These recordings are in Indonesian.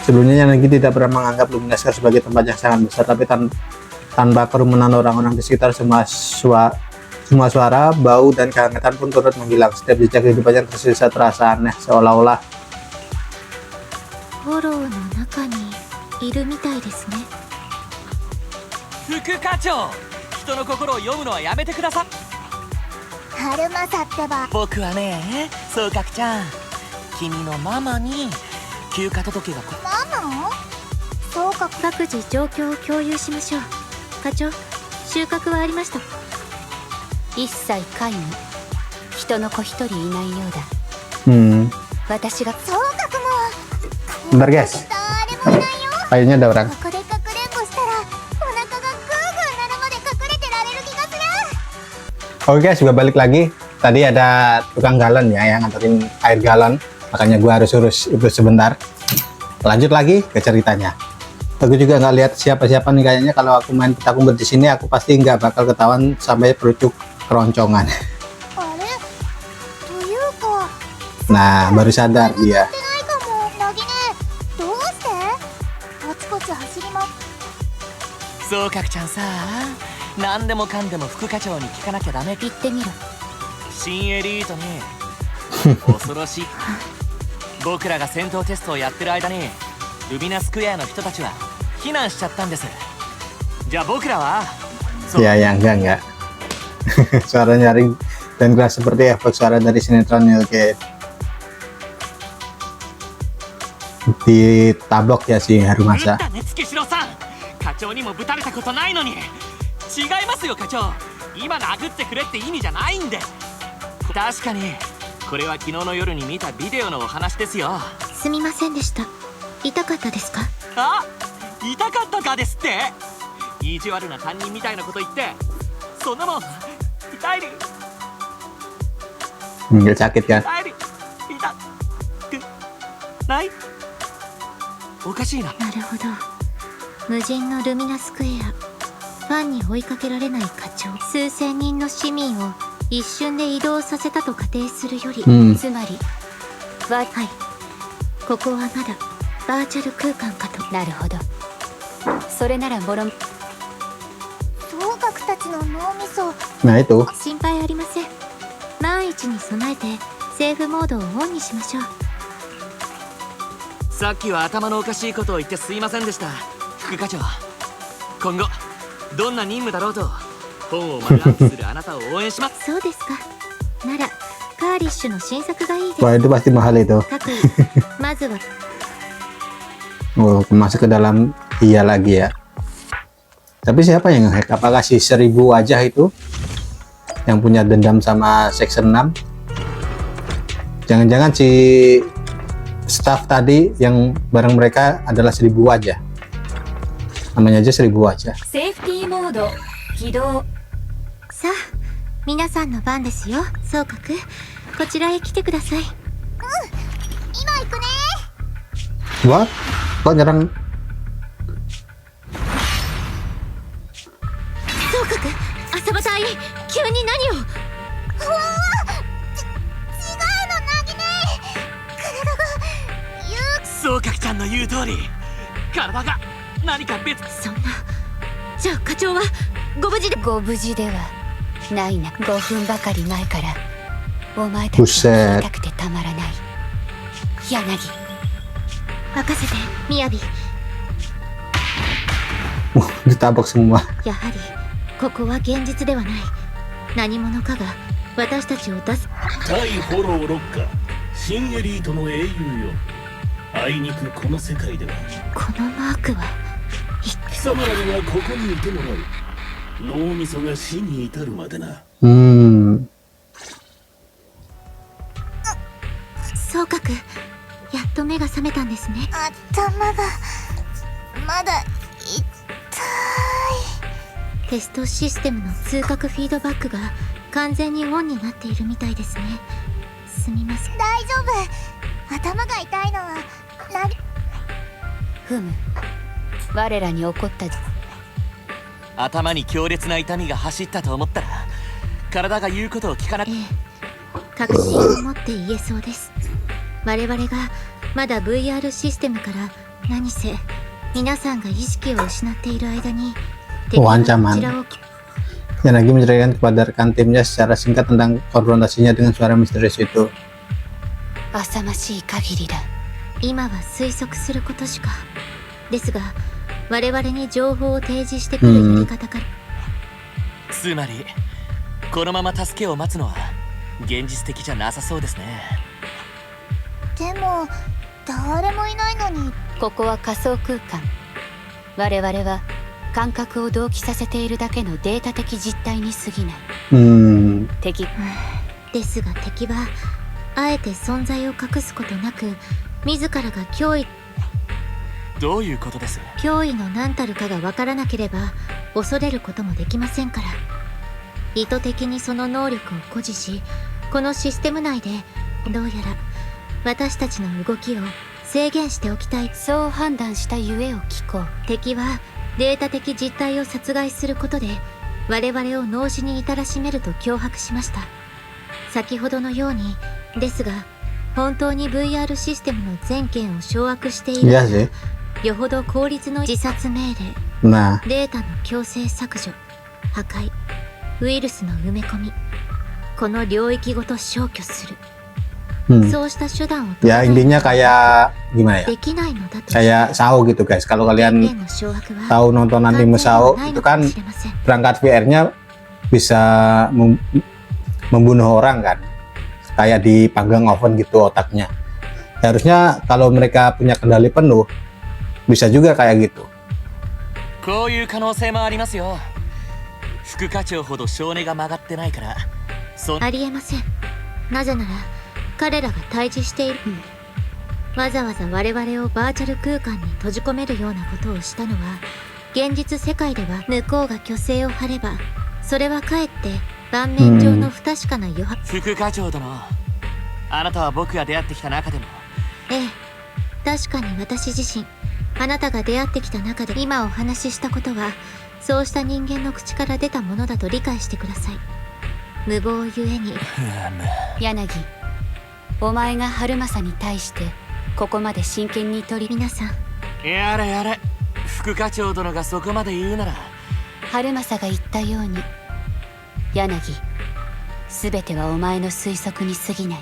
Sebelumnya Yanagi tidak pernah menganggap Luminaska sebagai tempat yang sangat besar, tapi tanpa kerumunan orang-orang di sekitar, semua suara, bau, dan kehangatan pun turut menghilang. Setiap jejak kehidupan yang tersisa terasa aneh, seolah-olah フォローの中にいるみたいですね。副課長、人の心を読むのはやめてください。春正ってば。僕はね、総角ちゃん、君のママに休暇届がママ？そうか。各自状況を共有しましょう。課長、収穫はありました。一切皆無。人の子一人いないようだ。私が。そうかくも。 Bentar guys, 誰もいないよ。 kayaknya ada orang. ここでかくれんぼしたらお腹がグーグーなるまで隠れてられる気がする。 Oke guys, juga balik lagi. Tadi ada tukang galon ya yang nganterin air galon, makanya gua harus urus itu sebentar. Lanjut lagi ke ceritanya. Aku juga nggak lihat siapa-siapa nih, kayaknya kalau aku main petak umpet di sini aku pasti nggak bakal ketahuan sampai perut keroncongan. あれ？というか。 Nah, baru sadar dia. 総角ちゃんさ、何でもかんでも副課長に聞かなきゃダメ。言ってみろ。新エリートに恐ろしい。僕らが戦闘テストをやってる間にルミナスクエアの人たちは避難しちゃったんです。じゃあ僕らは。 Ya, enggak. Suara nyaring dan keras seperti efek suara dari sinetron Oke. Ditabok ya si Harumasa. 課長にもぶたれたことないのに。違いますよ課長、今殴ってくれって意味じゃないんで。確かにこれは昨日の夜に見たビデオのお話ですよ。すみませんでした。痛かったですか？あ、痛かったかですって。意地悪な担任みたいなこと言って、そんなもん痛いり Nggak sakit kan? 痛いり痛くない。おかしいな。なるほど。無人のルミナスクエア、ファンに追いかけられない課長、数千人の市民を一瞬で移動させたと仮定するより、つまりはい、ここはまだバーチャル空間かと。なるほど。それならボロン。総角たちの脳みそ。 Nah itu. 心配ありません。万一に備えてセーフモードをオンにしましょう。さっきは頭のおかしいことを言ってすいませんでした。副課長、今後どんな任務だろうと本を丸暗記するあなたを応援します。そうですか。ならカーリッシュの新作がいいです。 Wah itu pasti mahal itu. 各位まずは Oh, masuk ke dalam iya lagi ya. Tapi siapa yang ngehack? Apakah si 1000 wajah itu yang punya dendam sama Section 6? Jangan-jangan si staff tadi yang bareng mereka adalah 1000 wajah. Namanya aja 1000 wajah. セーフティーモード起動。さあ、皆さんの番ですよ。総角、こちらへ来てください。今行くね。 What? Kok nyerang? 総角、浅場隊、急に何を。うわー、違うのなぎね。体が総角ちゃんの言う通り、体が何か別。そんな。じゃあ課長はご無事で。ご無事ではないな。5分ばかり前からお前たちが聞きたくてたまらない。柳、任せて、みやび。 Ditabok semua. やはりここは現実ではない。何者かが私たちを出す。対フォローロッカー、新エリートの英雄よ。あいにくこの世界ではこのマークは貴様らにはここにいてもらう。脳みそが死に至るまでな。総角、やっと目が覚めたんですね。頭がまだ痛い。テストシステムの通覚フィードバックが完全にオンになっているみたいですね。すみません。大丈夫。頭が痛いのはふむ、我らに起こった。頭に強烈な痛みが走ったと思ったら、体が言うことを聞かなく。ええ、確信を持って言えそうです。我々がまだ VR システムから何せ皆さんが意識を失っている間に敵 Oh, はこ ancaman. ちらを Yanagi menceritakan kepada rekan timnya secara singkat tentang konfrontasinya dengan suara misterius itu. 浅ましい限りだ。今は推測することしか。ですが我々に情報を提示してくるやり方から、つまりこのまま助けを待つのは現実的じゃなさそうですね。でも誰もいないのに。ここは仮想空間。我々は感覚を同期させているだけのデータ的実体に過ぎない。敵ですが敵はあえて存在を隠すことなく自らが脅威どういうことです？脅威の何たるかが分からなければ恐れることもできませんから。意図的にその能力を誇示し、このシステム内でどうやら私たちの動きを制限しておきたい、そう判断したゆえを聞こう。敵はデータ的実体を殺害することで我々を脳死に至らしめると脅迫しました。先ほどのようにですが、本当に VR システムの全権を掌握している Iya sih. よほど効率の自殺命令、 Nah, データの強制削除、破壊、ウイルスの埋め込み、この領域ごと消去する、そうした手段を ya intinya kayak gimana ya? できないのだと Kayak SAO gitu guys. Kalau 権 kalian 限の掌握は tahu nonton 完 anime 全では SAO ない itu のか kan もしれません。 perangkat VR-nya bisa membunuh orang kan, kayak dipanggang oven gitu otaknya. Harusnya kalau mereka punya kendali penuh bisa juga kayak gitu. こういう可能性もありますよ。副課長ほど性根が曲がってないから。ありえません。なぜなら彼らが対峙している、わざわざ我々をバーチャル空間に閉じ込めるようなことをしたのは、現実世界では向こうが虚勢を張ればそれはかえって盤面上の不確かな余白、副課長殿、あなたは僕が出会ってきた中でも。ええ、確かに私自身あなたが出会ってきた中で今お話ししたことはそうした人間の口から出たものだと理解してください。無謀ゆえに。柳、お前が春政に対してここまで真剣に取り、皆さんやれやれ、副課長殿がそこまで言うなら。春政が言ったように、柳、すべてはお前の推測に過ぎない。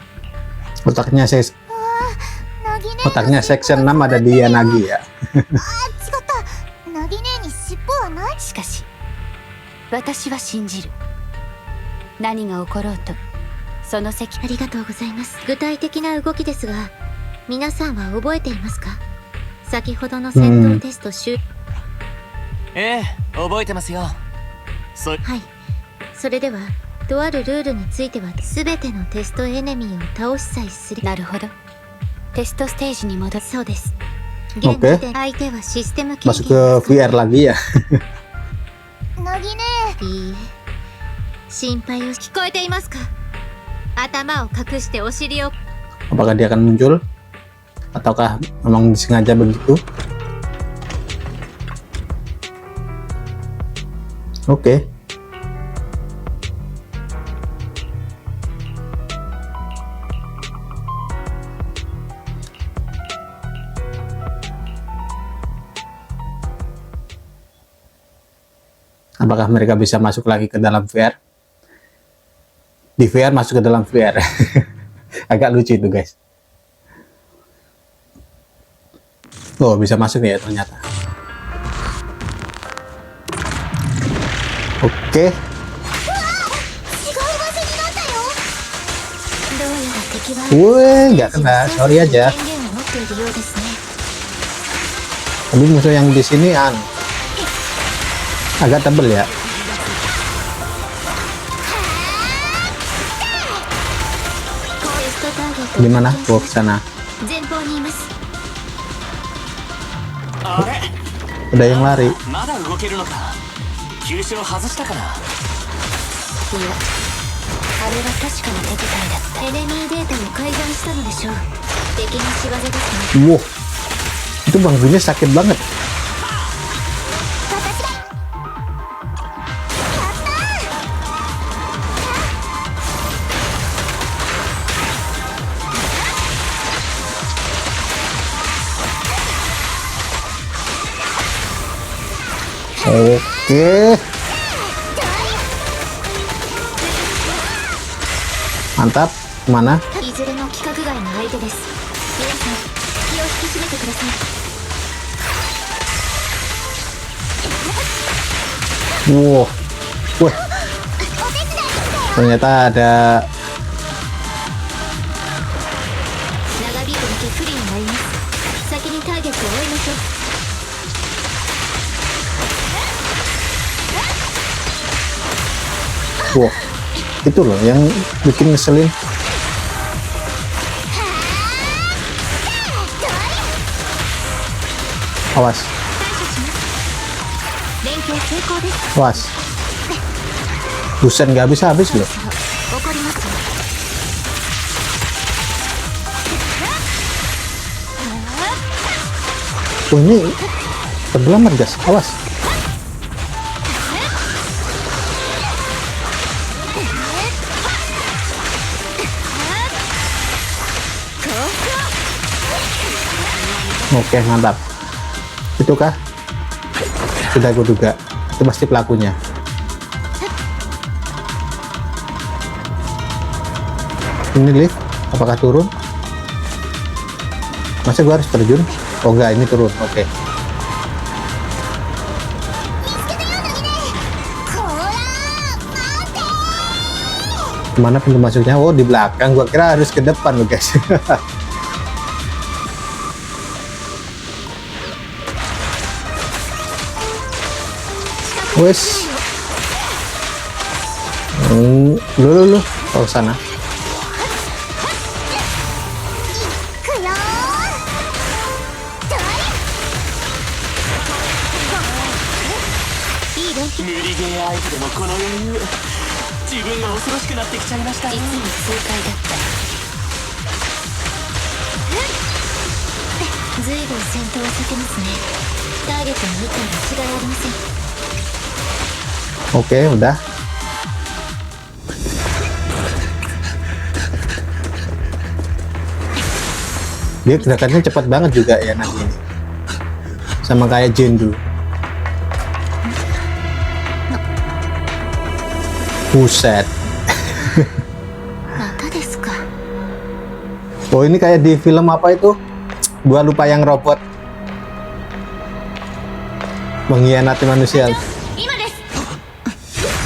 Otaknya section 6 ada di Yanagi ya. 違った。ナギ姉に尻尾はない。しかし私は信じる。何が起ころうとその責任。ありがとうございます。具体的な動きですが皆さんは覚えていますか？先ほどの戦闘テストええ、覚えてますよ。はい。それではとあるルールについては全てのテストエネミーを倒しさえする。なるほど。テストステージに戻る。そうです。現時点相手はシステム Masuk ke VR lagi ya. ナギ姉。いいえ、心配を。聞こえていますか？頭を隠してお尻を。 Apakah dia akan muncul ataukah memang disengaja begitu? Oke. Apakah mereka bisa masuk lagi ke dalam VR? Di VR masuk ke dalam VR. Agak lucu itu guys. Oh, bisa masuk ya ternyata. Oke. Woi, nggak kena, sorry aja. Tapi musuh yang di sini agak tebel ya. Gimana? Gua ke sana. Udah yang lari. まだ動けるのか。急所を外したかな。いや、あれは確かな手伝いだった。エネミーデータを改ざんしたのでしょう。敵の仕業ですね。 Wow, itu bangkunya sakit banget. Oke. Mantap. Mana? いずれの規格外の相手です。皆さん気を引き締めてください。 Wow. Wah. Ternyata ada 長引くだけ不利になります。先にターゲットを追いましょう。 wow. Itu loh yang bikin ngeselin. Awas. 連携成功です。 Awas. Buset, nggak habis-habis loh. 怒りますよ。 Oh, ini tenggelam gas. Awas. Oke, mantap. Itu kah? Sudah aku duga. Itu pasti pelakunya. Ini lift, apakah turun? Masa gua harus terjun? Oh enggak, ini turun. Oke. Mana pintu masuknya? Oh, di belakang. Gua kira harus ke depan loh, guys. Wes. Lu. Oh, sana. Oke, udah. Dia gerakannya cepat banget juga ya nanti ini. Sama kayak Jindu. Buset. Oh, ini kayak di film apa itu? Gua lupa yang robot mengkhianati manusia.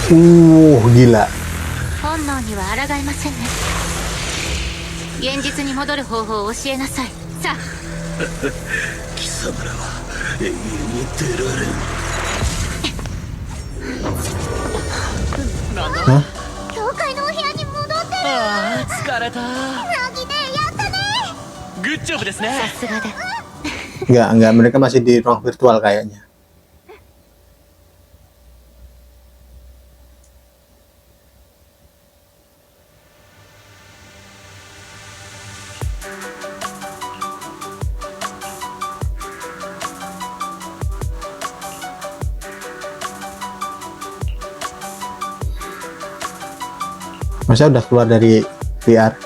Gila. 本能には抗いませんね。現実に戻る方法を教えなさい。さあ。貴様らは永遠に出られん。なんだ？ Hah? 教会のお部屋に戻ってる。ああ、疲れた。ナギね、やったね。グッジョブですね。さすがだ。 Enggak, mereka masih di ruang virtual kayaknya. Masa udah keluar dari VR?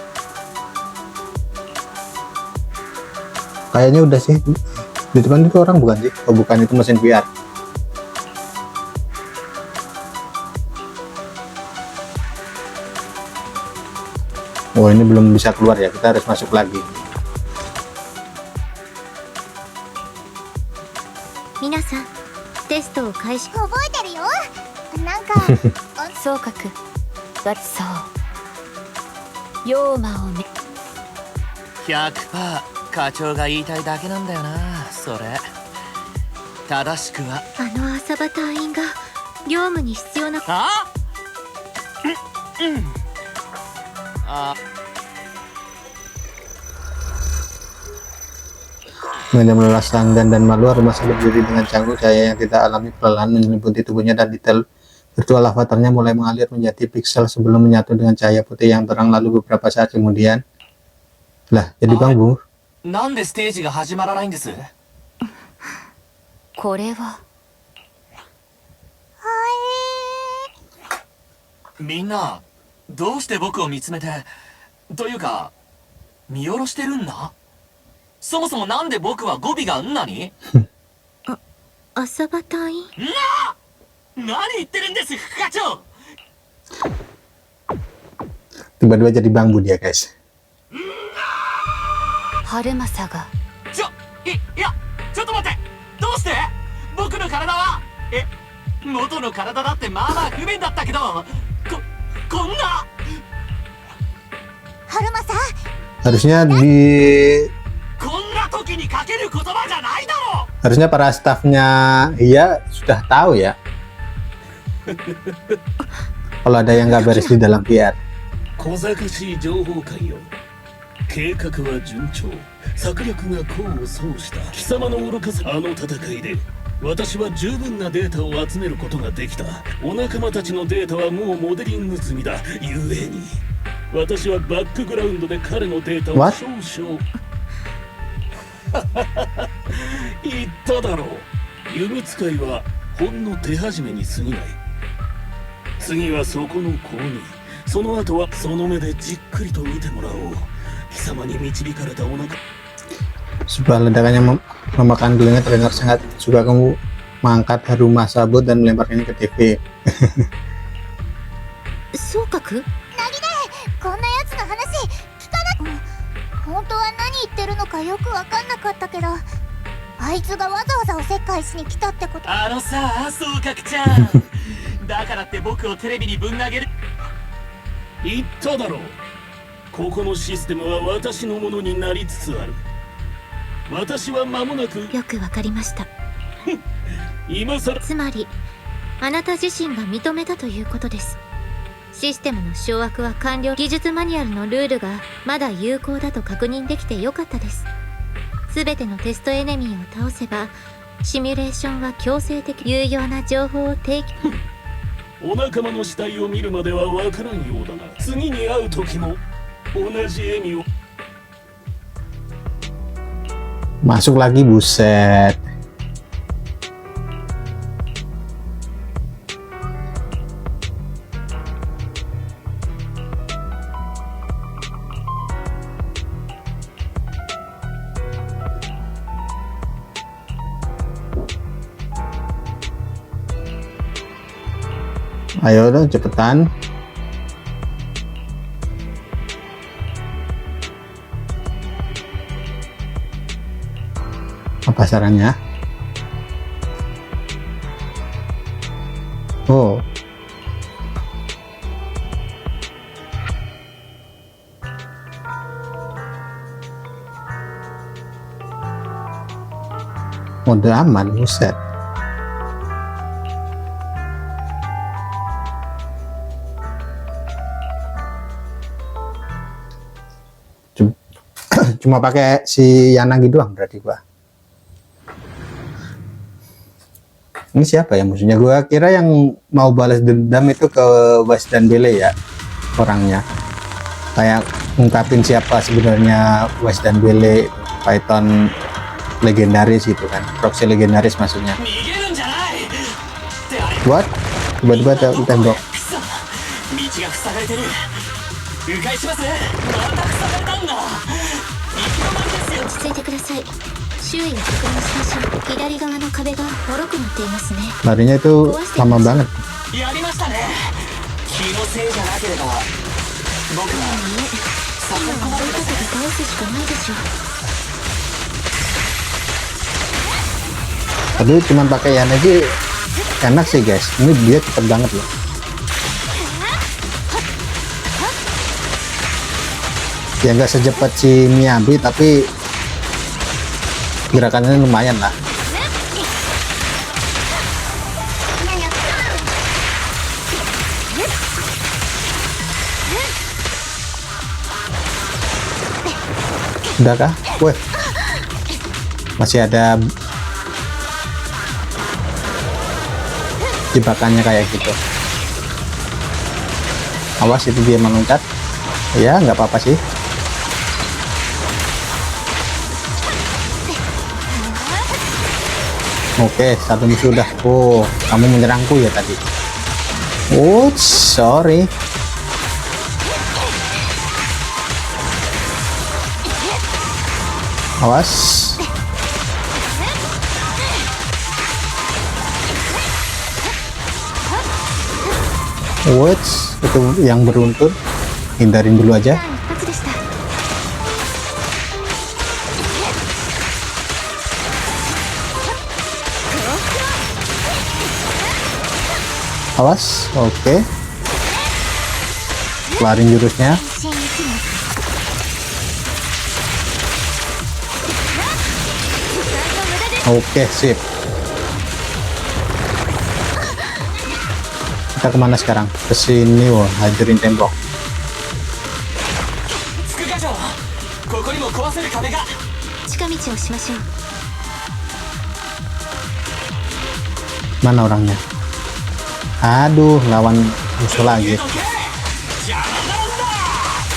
Kayaknya udah sih. Di depan itu orang bukan sih? Oh bukan, itu mesin VR. Oh ini belum bisa keluar ya, kita harus masuk lagi. 皆さん、テストを開始。覚えてるよ。なんか総括。そう妖魔を見 100% 課長が言いたいだけなんだよな、それ。正しくはあの浅場隊員が業務に必要な。ああ Media melelas sanggan dan malu, masih berdiri dengan canggung. Cahaya yang tidak alami perlahan menyelimuti tubuhnya dan detail virtual avatarnya mulai mengalir menjadi piksel sebelum menyatu dengan cahaya putih yang terang. Lalu beberapa saat kemudian, lah jadi bangbu. なんでステージが始まらないんです？これはみんなどうして僕を見つめてというか見下ろしてるんだ？そもそもなんで僕は語尾がんなに？浅場隊員。何言ってるんです副課長。 Tiba-tiba jadi bambu dia, guys. 春政がいやちょっと待って、どうして僕の体は元の体だってまあまあ不便だったけど、こんな春政 Harusnya こんな時にかける言葉じゃないだろう。 harusnya para staffnya Iya sudah tahu ya kalau ada yang nggak beres di dalam PR. 小賢しい情報官よ。計画は順調、策略が功を奏した。貴様の愚かさ、あの戦いで私は十分なデータを集めることができた。お仲間たちのデータはもうモデリング済みだ。ゆえに私はバックグラウンドで彼のデータを What? 少々言っただろう。弓使いはほんの手始めに過ぎない。次はそこの購入、その後はその目でじっくりと見てもらおう。貴様に導かれたお腹。 Sebuah ledakan yang memakan telinga terdengar sangat. Juga kamu mengangkat rumah sabut dan melemparkannya ke TV. 総格？こんなやつの話聞かな本当は何言ってるのかよくわかんなかったけど、あいつがわざわざおせっかいしに来たってこと。あのさ総格ちゃんだからって僕をテレビにぶん投げる。言っただろう。ここのシステムは私のものになりつつある。私は間もなくよくわかりました。今さらつまりあなた自身が認めたということです。システムの掌握は完了。技術マニュアルのルールがまだ有効だと確認できてよかったです。すべてのテストエネミーを倒せばシミュレーションは強制的。有用な情報を提供。お仲間の死体を見るまではわからんようだな。次に会う時も同じ笑みを。 Masuk lagi, buset. Ayo dong cepetan. Apa sarannya? Oh. Mode aman, buset. Cuma pakai si Yanagi doang berarti gua. Ini siapa ya musuhnya? Gua kira yang mau balas dendam itu ke Weiss dan Belle ya orangnya. Kayak ngungkapin siapa sebenarnya Weiss dan Belle, Python legendaris gitu kan, proxy legendaris maksudnya. What? Tiba-tiba tembok. 落ち着いてください。周囲を確認しましょう。左側の壁が脆くなっていますね。 Larinya itu lama banget. やりましたね。気のせいじゃなければ僕はさすがに追いかけて倒すしかないでしょう。 Tapi cuman pakai Yanagi enak sih guys. Ini dia cepet banget loh. Ya nggak secepat si Miyabi tapi gerakannya lumayan lah. Udah kah? Weh, masih ada jebakannya kayak gitu. Awas itu dia meloncat. Ya nggak apa-apa sih. Oke, satu musuh udah. Oh, kamu menyerangku ya tadi. Oh, sorry. Awas. Wait, itu yang beruntun. Hindarin dulu aja. 一発でした。 Awas, oke. Kelarin jurusnya. 一心一意 Oke, sip. Kita kemana sekarang? Ke sini, wah, hancurin tembok. 副課長ここにも壊せる壁が。近道をしましょう。 Mana orangnya? Aduh, lawan musuh lagi. どけ邪魔なんだ。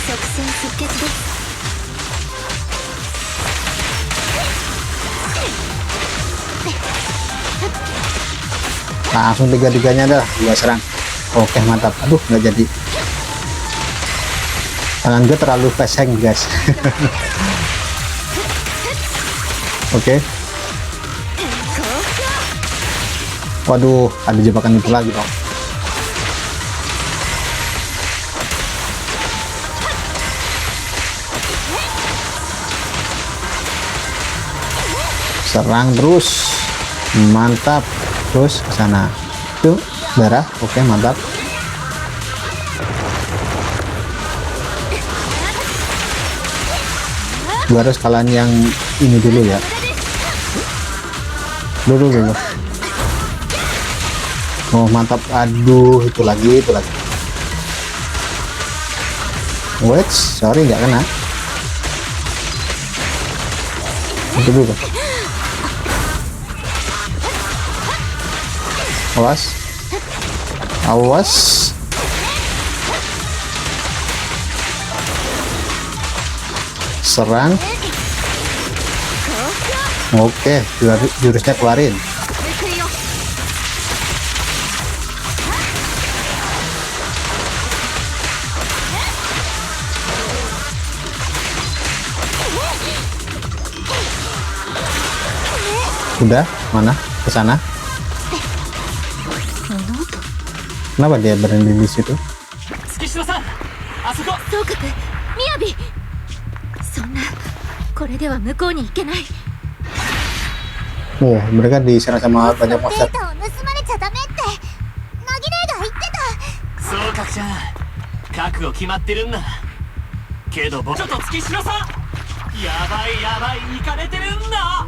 即戦即決です。 Langsung tiga-tiganya dah, gua serang. Oke, mantap. Aduh, nggak jadi. Tangan gue terlalu fast hang, guys. Oke. Waduh, ada jebakan itu lagi dong. Serang terus, mantap. Terus ke sana. Tuh, darah. Oke, mantap. Gua harus kalian yang ini dulu ya. Dulu. Oh, mantap. Aduh, itu lagi. Wait, sorry nggak kena. Itu dulu. Awas. Serang. Oke, jurusnya keluarin. Udah, mana? Ke sana. Kenapa dia berhenti di situ? 月城さんあそこ。総格、みやび。そんな、これでは向こうに行けない。 Oh, mereka diserang sama banyak デ monster. ータを盗まれちゃダメってナギ姉が言ってた。そうかちゃん覚悟決まってるんだけど僕ちょっと月城さんやばい行かれてるんだ。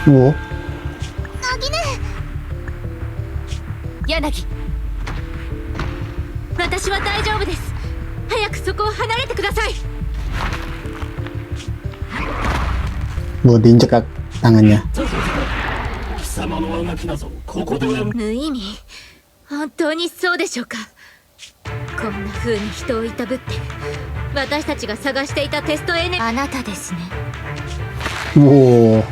Wow. ナギ姉、柳、私は大丈夫です。早くそこを離れてください。 Mau diinjek tangannya. 貴様のあがきなぞここでは無意味。本当にそうでしょうか。こんな風に人をいたぶって私たちが探していたテストエネ。あなたですね。 Wow.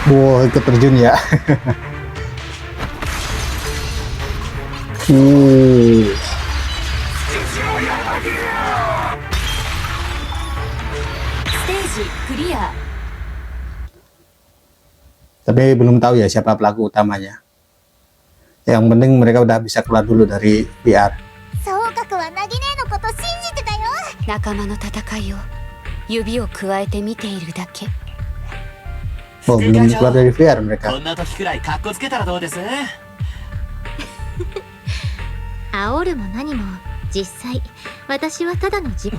Wow, ikut terjun ya. Tapi belum tahu ya siapa pelaku utamanya. Yang penting mereka udah bisa keluar dulu dari VR. 総格はナギ姉のこと信じてたよ。仲間の戦いを指を加えて見ているだけ。 Oh, belum keluar dari VR mereka. こんな時くらいカッコつけたらどうです？煽るも何も実際私はただの自分。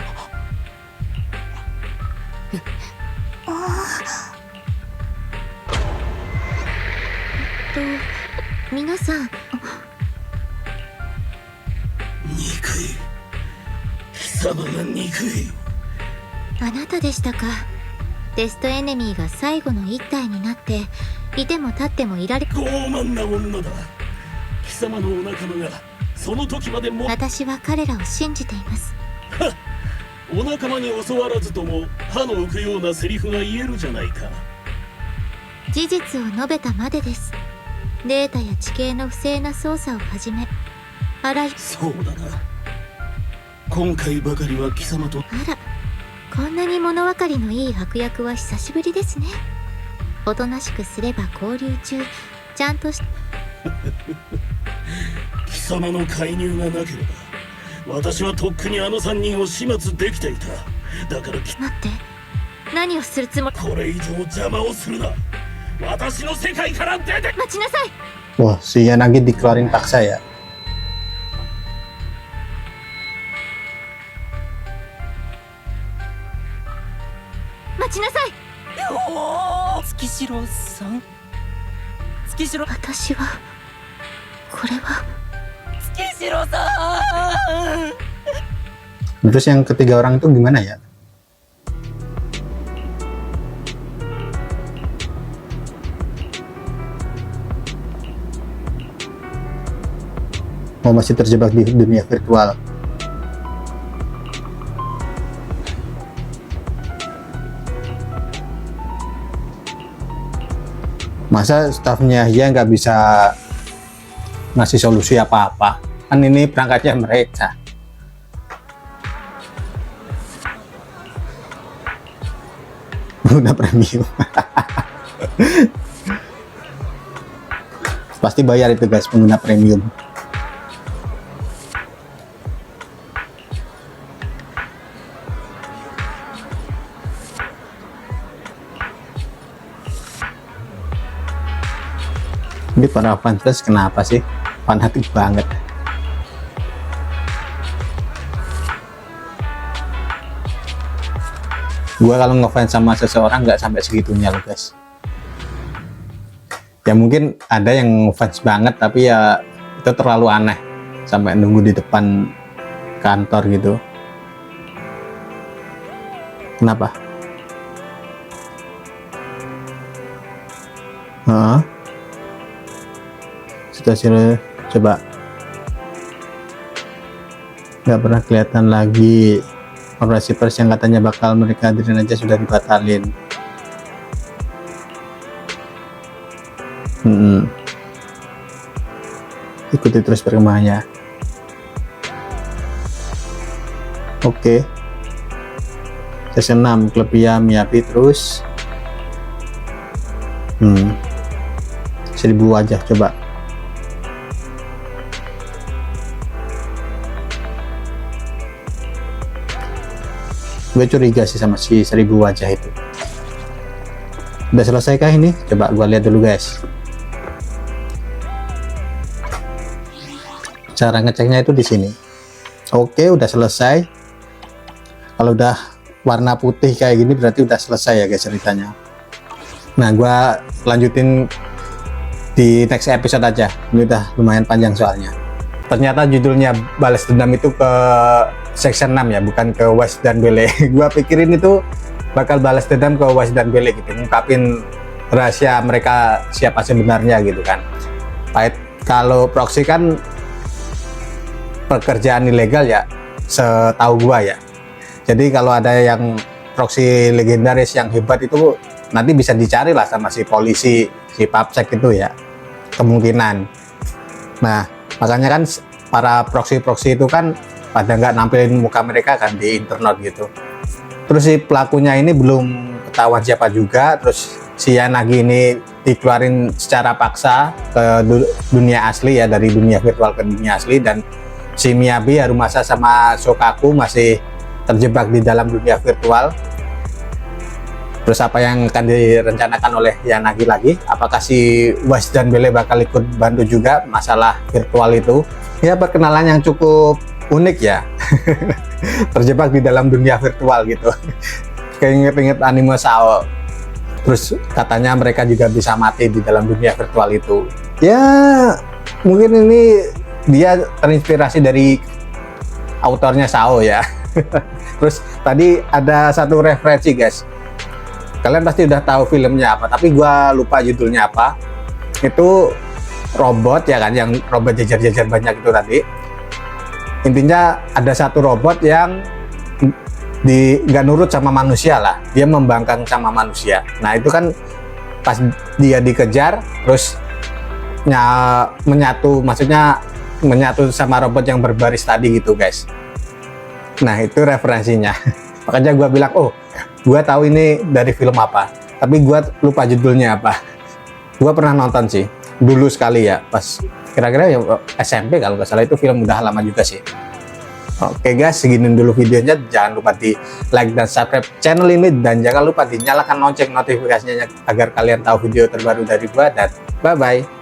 皆さん。 憎い。貴様が憎い。 あなたでしたか。テストエネミーが最後の一体になっていても立ってもいられ。 傲慢な女だ。貴様のお仲間がその時までも。 私は彼らを信じています。 お仲間に教わらずとも歯の浮くようなセリフが言えるじゃないか。 事実を述べたまでです。データや地形の不正な操作をはじめあらゆる。 そうだな。今回ばかりは貴様と。 あら、こんなに物分かりのいい悪役は久しぶりですね。おとなしくすれば交流中ちゃんとし貴様の介入がなければ私はとっくにあの3人を始末できていた。だから待って、何をするつもり？これ以上邪魔をするな。私の世界から出て。待ちなさい。 Wah, si Yanagi dikeluarin paksa ya. 待ちなさい。月城さん、月城私はこれは 月城さん。 Terus yang ketiga orang itu gimana ya? Oh, masih terjebak di dunia virtual. Masa stafnya ya nggak bisa ngasih solusi apa-apa? Kan ini perangkatnya mereka. Udah premium. Pasti bayar itu guys, pengguna premium. Ini para fans kenapa sih fanatik banget? Gua kalau ngefans sama seseorang nggak sampai segitunya loh guys. Ya mungkin ada yang fans banget tapi ya itu terlalu aneh sampai nunggu di depan kantor gitu. Kenapa? Hah? Sudah coba nggak pernah kelihatan lagi. Operasi pers yang katanya bakal mereka hadirin aja sudah dibatalin. Ikuti terus perkembangannya. Oke. Sesi 6 klub Miyabi terus 1000 wajah coba. Gue curiga sih sama si 1000 wajah itu. Udah selesai kah ini? Coba gue lihat dulu guys. Cara ngeceknya itu di sini. Oke, udah selesai. Kalau udah warna putih kayak gini berarti udah selesai ya guys ceritanya. Nah, gue lanjutin di next episode aja. Ini udah lumayan panjang soalnya. Ternyata judulnya Balas Dendam itu ke section 6 ya, bukan ke Wash dan Bele. Gua pikirin itu bakal balas dendam ke Wash dan Bele gitu, ngungkapin rahasia mereka siapa sebenarnya gitu kan. Kalau proxy kan pekerjaan ilegal ya, setahu gua ya. Jadi kalau ada yang proxy legendaris yang hebat itu nanti bisa dicari lah sama si polisi, si Papsek itu ya, kemungkinan. Nah, makanya kan para proxy-proxy itu kan pada nggak nampilin muka mereka kan di internet gitu. Terus si pelakunya ini belum ketahuan siapa juga. Terus si Yanagi ini dikeluarin secara paksa ke dunia asli ya, dari dunia virtual ke dunia asli. Dan si Miyabi, Harumasa sama Shokaku masih terjebak di dalam dunia virtual. Terus apa yang akan direncanakan oleh Yanagi lagi? Apakah si Wash dan Bele bakal ikut bantu juga masalah virtual itu? Ya, perkenalan yang cukup unik ya. Terjebak di dalam dunia virtual gitu. Kayak inget-inget anime Sao. Terus katanya mereka juga bisa mati di dalam dunia virtual itu. Ya, mungkin ini dia terinspirasi dari autornya Sao ya. Terus tadi ada satu referensi guys. Kalian pasti udah tahu filmnya apa, tapi gua lupa judulnya apa. Itu robot ya kan, yang robot jajar-jajar banyak itu tadi. Intinya ada satu robot yang nggak nurut sama manusia lah, dia membangkang sama manusia. Nah itu kan pas dia dikejar terus menyatu, maksudnya menyatu sama robot yang berbaris tadi gitu guys. Nah itu referensinya. Makanya gue bilang, oh gue tahu ini dari film apa. Tapi gua lupa judulnya apa. Gua pernah nonton sih dulu sekali ya, pas kira-kira ya SMP kalau nggak salah. Itu film udah lama juga sih. Oke guys, segini dulu videonya. Jangan lupa di like dan subscribe channel ini, dan jangan lupa dinyalakan lonceng notifikasinya agar kalian tahu video terbaru dari gua. Dan bye bye.